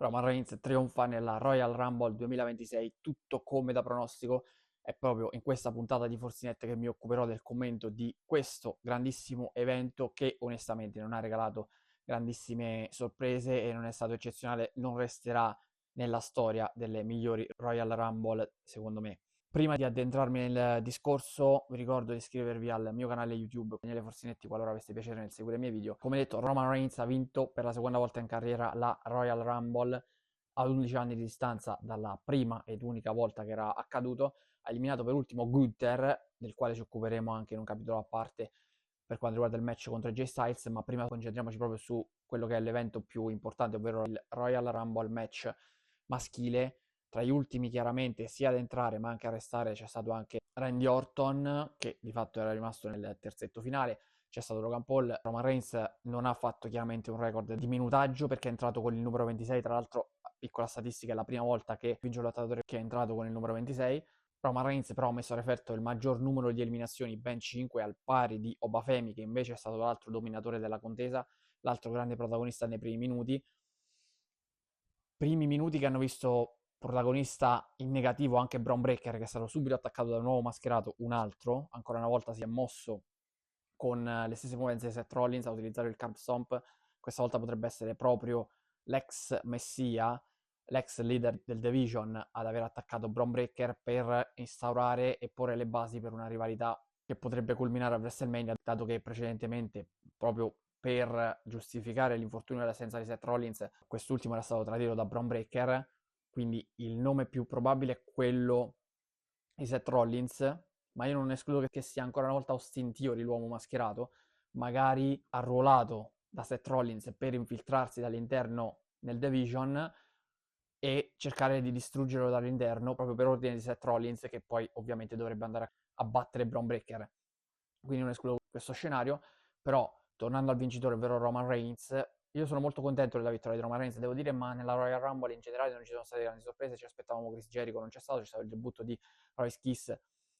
Roman Reigns trionfa nella Royal Rumble 2026, tutto come da pronostico. È proprio in questa puntata di Forzinet che mi occuperò del commento di questo grandissimo evento che onestamente non ha regalato grandissime sorprese e non è stato eccezionale, non resterà nella storia delle migliori Royal Rumble secondo me. Prima di addentrarmi nel discorso, vi ricordo di iscrivervi al mio canale YouTube Daniele Forzinetti qualora aveste piacere nel seguire i miei video. Come detto, Roman Reigns ha vinto per la seconda volta in carriera la Royal Rumble ad 11 anni di distanza dalla prima ed unica volta che era accaduto. Ha eliminato per ultimo Gunther, del quale ci occuperemo anche in un capitolo a parte per quanto riguarda il match contro AJ Styles, ma prima concentriamoci proprio su quello che è l'evento più importante, ovvero il Royal Rumble match maschile. Tra gli ultimi chiaramente sia ad entrare ma anche a restare c'è stato anche Randy Orton, che di fatto era rimasto nel terzetto finale, c'è stato Logan Paul. Roman Reigns non ha fatto chiaramente un record di minutaggio perché è entrato con il numero 26, tra l'altro piccola statistica, è la prima volta che vince un lottatore che è entrato con il numero 26. Roman Reigns però ha messo a referto il maggior numero di eliminazioni, ben 5, al pari di Obafemi, che invece è stato l'altro dominatore della contesa, l'altro grande protagonista nei primi minuti. Primi minuti che hanno visto protagonista in negativo anche Braun Breaker, che è stato subito attaccato da un nuovo mascherato, un altro, ancora una volta si è mosso con le stesse movenze di Seth Rollins a utilizzare il curb stomp. Questa volta potrebbe essere proprio l'ex messia, l'ex leader del division ad aver attaccato Braun Breaker per instaurare e porre le basi per una rivalità che potrebbe culminare a WrestleMania, dato che precedentemente, proprio per giustificare l'infortunio e l'assenza di Seth Rollins, quest'ultimo era stato tradito da Braun Breaker, quindi il nome più probabile è quello di Seth Rollins, ma io non escludo che sia ancora una volta Austin Theory, l'uomo mascherato, magari arruolato da Seth Rollins per infiltrarsi dall'interno nel Division e cercare di distruggerlo dall'interno proprio per ordine di Seth Rollins, che poi ovviamente dovrebbe andare a battere Braun Breaker. Quindi non escludo questo scenario, però tornando al vincitore, ovvero Roman Reigns, io sono molto contento della vittoria di Roman Reigns, devo dire, ma nella Royal Rumble in generale non ci sono state grandi sorprese, ci aspettavamo Chris Jericho, non c'è stato il debutto di Royce Kiss,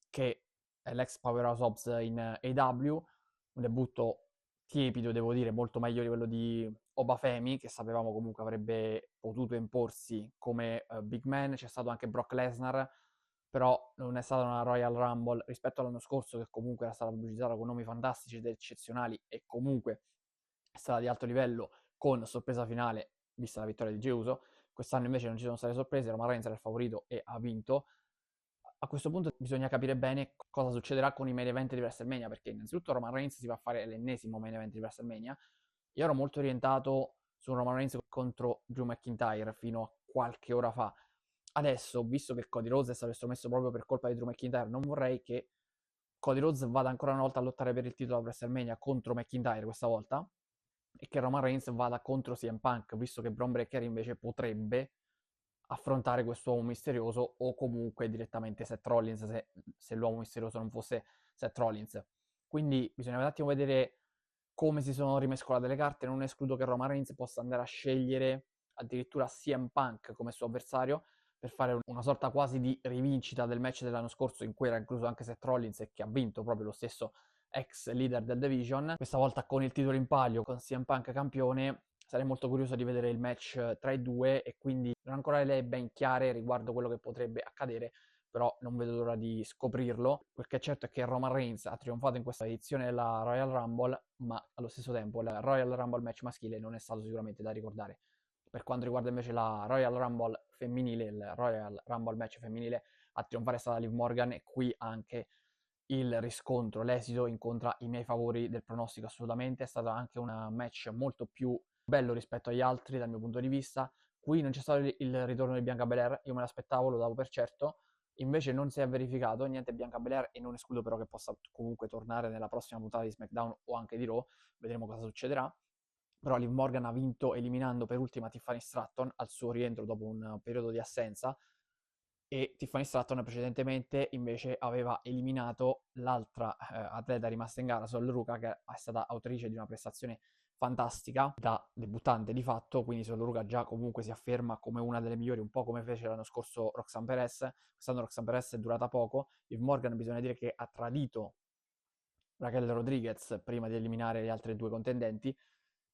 che è l'ex Powerhouse Hobbs in AEW, un debutto tiepido, devo dire, molto meglio di quello di Obafemi, che sapevamo comunque avrebbe potuto imporsi come big man. C'è stato anche Brock Lesnar, però non è stata una Royal Rumble rispetto all'anno scorso, che comunque era stata pubblicizzata con nomi fantastici ed eccezionali e comunque è stata di alto livello, con sorpresa finale vista la vittoria di Geuso. Quest'anno invece non ci sono state sorprese, Roman Reigns era il favorito e ha vinto. A questo punto bisogna capire bene cosa succederà con i main event di WrestleMania, perché innanzitutto Roman Reigns si va a fare l'ennesimo main event di WrestleMania. Io ero molto orientato su Roman Reigns contro Drew McIntyre fino a qualche ora fa. Adesso, visto che Cody Rhodes è stato estromesso proprio per colpa di Drew McIntyre, non vorrei che Cody Rhodes vada ancora una volta a lottare per il titolo a WrestleMania contro McIntyre questa volta e che Roman Reigns vada contro CM Punk, visto che Braun Breaker invece potrebbe affrontare quest'uomo misterioso o comunque direttamente Seth Rollins se l'uomo misterioso non fosse Seth Rollins. Quindi bisogna un attimo vedere come si sono rimescolate le carte. Non escludo che Roman Reigns possa andare a scegliere addirittura CM Punk come suo avversario per fare una sorta quasi di rivincita del match dell'anno scorso in cui era incluso anche Seth Rollins e che ha vinto proprio lo stesso ex leader del Division. Questa volta con il titolo in palio, con CM Punk campione. Sarei molto curioso di vedere il match tra i due e quindi non ho ancora le idee ben chiare riguardo quello che potrebbe accadere, però non vedo l'ora di scoprirlo. Quel che è certo è che Roman Reigns ha trionfato in questa edizione della Royal Rumble, ma allo stesso tempo il Royal Rumble match maschile non è stato sicuramente da ricordare. Per quanto riguarda invece la Royal Rumble femminile, il Royal Rumble match femminile, a trionfare è stata Liv Morgan e qui anche il riscontro, l'esito incontra i miei favori del pronostico assolutamente. È stato anche un match molto più bello rispetto agli altri dal mio punto di vista. Qui non c'è stato il ritorno di Bianca Belair, io me l'aspettavo, lo davo per certo, invece non si è verificato, niente Bianca Belair e non escludo però che possa comunque tornare nella prossima puntata di SmackDown o anche di Raw, vedremo cosa succederà. Però Liv Morgan ha vinto eliminando per ultima Tiffany Stratton al suo rientro dopo un periodo di assenza e Tiffany Stratton precedentemente invece aveva eliminato l'altra atleta rimasta in gara, Sol Ruka, che è stata autrice di una prestazione fantastica da debuttante di fatto, quindi Sol Ruka già comunque si afferma come una delle migliori, un po' come fece l'anno scorso Roxanne Perez. Quest'anno Roxanne Perez è durata poco. Liv Morgan bisogna dire che ha tradito Raquel Rodriguez prima di eliminare le altre due contendenti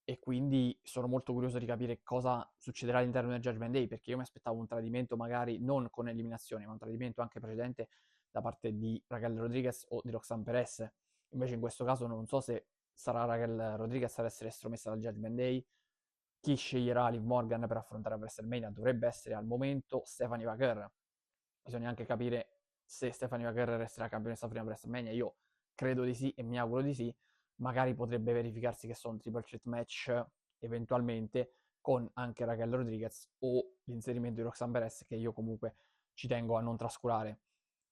e quindi sono molto curioso di capire cosa succederà all'interno del Judgment Day, perché io mi aspettavo un tradimento magari non con eliminazione, ma un tradimento anche precedente da parte di Raquel Rodriguez o di Roxanne Perez. Invece in questo caso non so se sarà Raquel Rodriguez ad essere estromessa dal Judgment Day. Chi sceglierà Liv Morgan per affrontare WrestleMania dovrebbe essere al momento Stephanie McGirr. Bisogna anche capire se Stephanie McGirr resterà campionessa prima di WrestleMania. Io credo di sì e mi auguro di sì. Magari potrebbe verificarsi che sono un triple threat match eventualmente con anche Raquel Rodriguez o l'inserimento di Roxanne Perez, che io comunque ci tengo a non trascurare.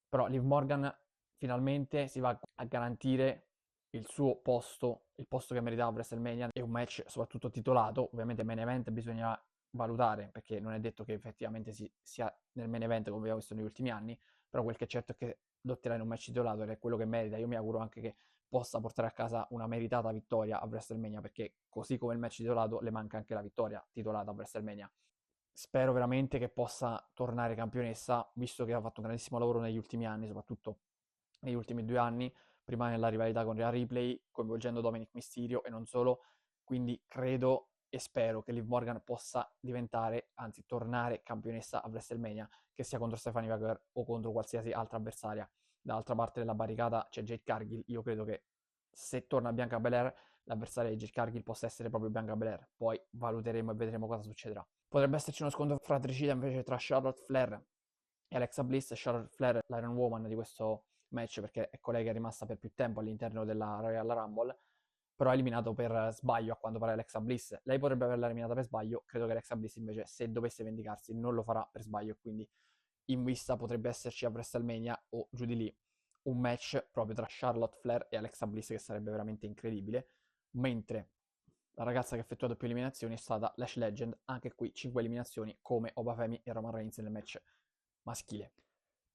Però Liv Morgan finalmente si va a garantire il suo posto, il posto che meritava a WrestleMania, e un match soprattutto titolato. Ovviamente main event bisogna valutare, perché non è detto che effettivamente sia nel main event come abbiamo visto negli ultimi anni, però quel che è certo è che lotterà in un match titolato ed è quello che merita. Io mi auguro anche che possa portare a casa una meritata vittoria a WrestleMania, perché così come il match titolato le manca anche la vittoria titolata a WrestleMania. Spero veramente che possa tornare campionessa, visto che ha fatto un grandissimo lavoro negli ultimi anni, soprattutto negli ultimi 2 anni, prima nella rivalità con Rhea Ripley, coinvolgendo Dominic Mysterio e non solo. Quindi credo e spero che Liv Morgan possa diventare, anzi tornare campionessa a WrestleMania, che sia contro Stephanie McGirr o contro qualsiasi altra avversaria. Dall'altra parte della barricata c'è Jade Cargill. Io credo che se torna Bianca Belair, l'avversaria di Jade Cargill possa essere proprio Bianca Belair. Poi valuteremo e vedremo cosa succederà. Potrebbe esserci uno scontro fratricida invece tra Charlotte Flair e Alexa Bliss. Charlotte Flair, l'Iron Woman di questo match, perché è colei che è rimasta per più tempo all'interno della Royal Rumble, però ha eliminato per sbaglio a quanto pare Alexa Bliss. Lei potrebbe averla eliminata per sbaglio, credo che Alexa Bliss invece, se dovesse vendicarsi, non lo farà per sbaglio, quindi in vista potrebbe esserci a WrestleMania o giù di lì un match proprio tra Charlotte Flair e Alexa Bliss, che sarebbe veramente incredibile, mentre la ragazza che ha effettuato più eliminazioni è stata Lash Legend, anche qui 5 eliminazioni come Oba Femi e Roman Reigns nel match maschile.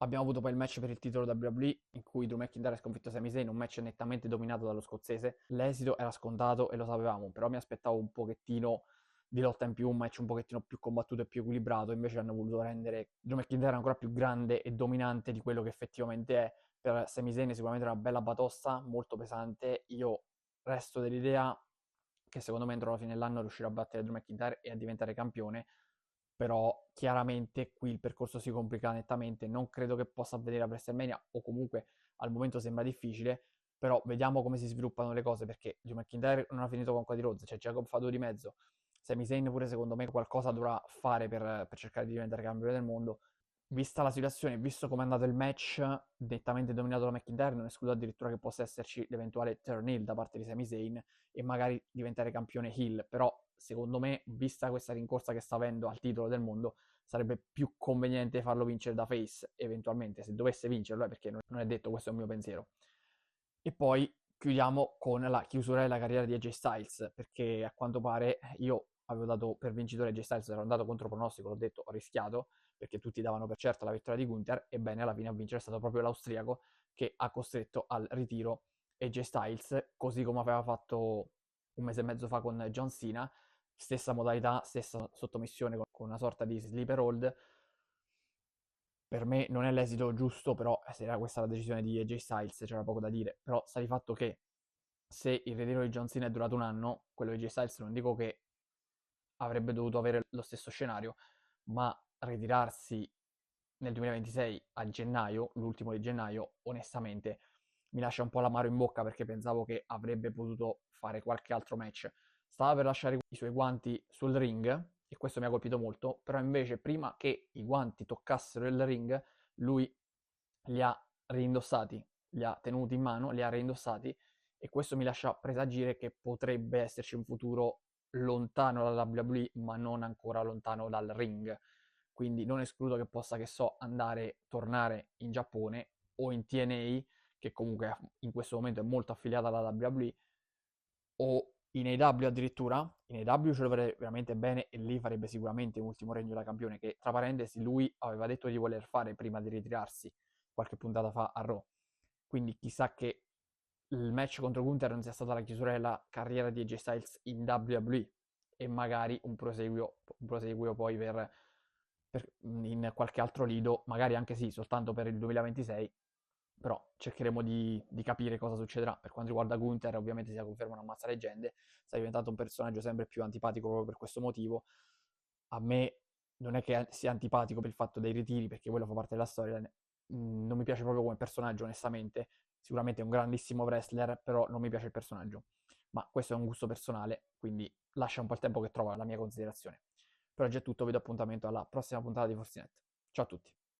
Abbiamo avuto poi il match per il titolo WWE in cui Drew McIntyre ha sconfitto Sami Zayn, un match nettamente dominato dallo scozzese. L'esito era scontato e lo sapevamo, però mi aspettavo un pochettino di lotta in più, un match un pochettino più combattuto e più equilibrato. Invece hanno voluto rendere Drew McIntyre ancora più grande e dominante di quello che effettivamente è. Per Sami Zayn sicuramente una bella batosta, molto pesante. Io resto dell'idea che secondo me entro la fine dell'anno riuscirà a battere Drew McIntyre e a diventare campione, però chiaramente qui il percorso si complica nettamente. Non credo che possa avvenire a WrestleMania, o comunque al momento sembra difficile, però vediamo come si sviluppano le cose, perché Drew McIntyre non ha finito con Cody Rhodes, c'è Jacob Fatu di mezzo. Sami Zayn pure secondo me qualcosa dovrà fare per cercare di diventare campione del mondo. Vista la situazione, visto come è andato il match, nettamente dominato da McIntyre, non escludo addirittura che possa esserci l'eventuale turn heel da parte di Sami Zayn e magari diventare campione heel. Però secondo me, vista questa rincorsa che sta avendo al titolo del mondo, sarebbe più conveniente farlo vincere da face, eventualmente, se dovesse vincerlo, perché non è detto, questo è il mio pensiero. E poi chiudiamo con la chiusura della carriera di AJ Styles, perché a quanto pare io avevo dato per vincitore AJ Styles, ero andato contro pronostico, l'ho detto, ho rischiato, perché tutti davano per certa la vittoria di Gunther, ebbene alla fine a vincere è stato proprio l'austriaco che ha costretto al ritiro AJ Styles, così come aveva fatto un mese e mezzo fa con John Cena, stessa modalità, stessa sottomissione con una sorta di sleeper hold. Per me non è l'esito giusto, però se era questa la decisione di AJ Styles c'era poco da dire. Però sta di fatto che se il ritiro di John Cena è durato un anno, quello di AJ Styles non dico che avrebbe dovuto avere lo stesso scenario, ma ritirarsi nel 2026 a gennaio, l'ultimo di gennaio, onestamente mi lascia un po' l'amaro in bocca, perché pensavo che avrebbe potuto fare qualche altro match. Stava per lasciare i suoi guanti sul ring e questo mi ha colpito molto, però invece prima che i guanti toccassero il ring, lui li ha reindossati, li ha tenuti in mano, li ha reindossati, e questo mi lascia presagire che potrebbe esserci un futuro lontano dalla WWE, ma non ancora lontano dal ring. Quindi non escludo che possa, che so, tornare in Giappone o in TNA, che comunque in questo momento è molto affiliata alla WWE, o in AEW addirittura. In AEW ce lo vedrei veramente bene e lì farebbe sicuramente un ultimo regno da campione, che tra parentesi lui aveva detto di voler fare prima di ritirarsi qualche puntata fa a Raw. Quindi chissà che il match contro Gunther non sia stata la chiusura della carriera di AJ Styles in WWE e magari un proseguio poi in qualche altro lido, magari anche sì, soltanto per il 2026, però cercheremo di capire cosa succederà. Per quanto riguarda Gunther, ovviamente si conferma un ammazza leggende, sta diventando un personaggio sempre più antipatico proprio per questo motivo. A me non è che sia antipatico per il fatto dei ritiri, perché quello fa parte della storia. Non mi piace proprio come personaggio, onestamente. Sicuramente è un grandissimo wrestler, però non mi piace il personaggio. Ma questo è un gusto personale, quindi lascia un po' il tempo che trova la mia considerazione. Per oggi è tutto, vi do appuntamento alla prossima puntata di Fortinet. Ciao a tutti.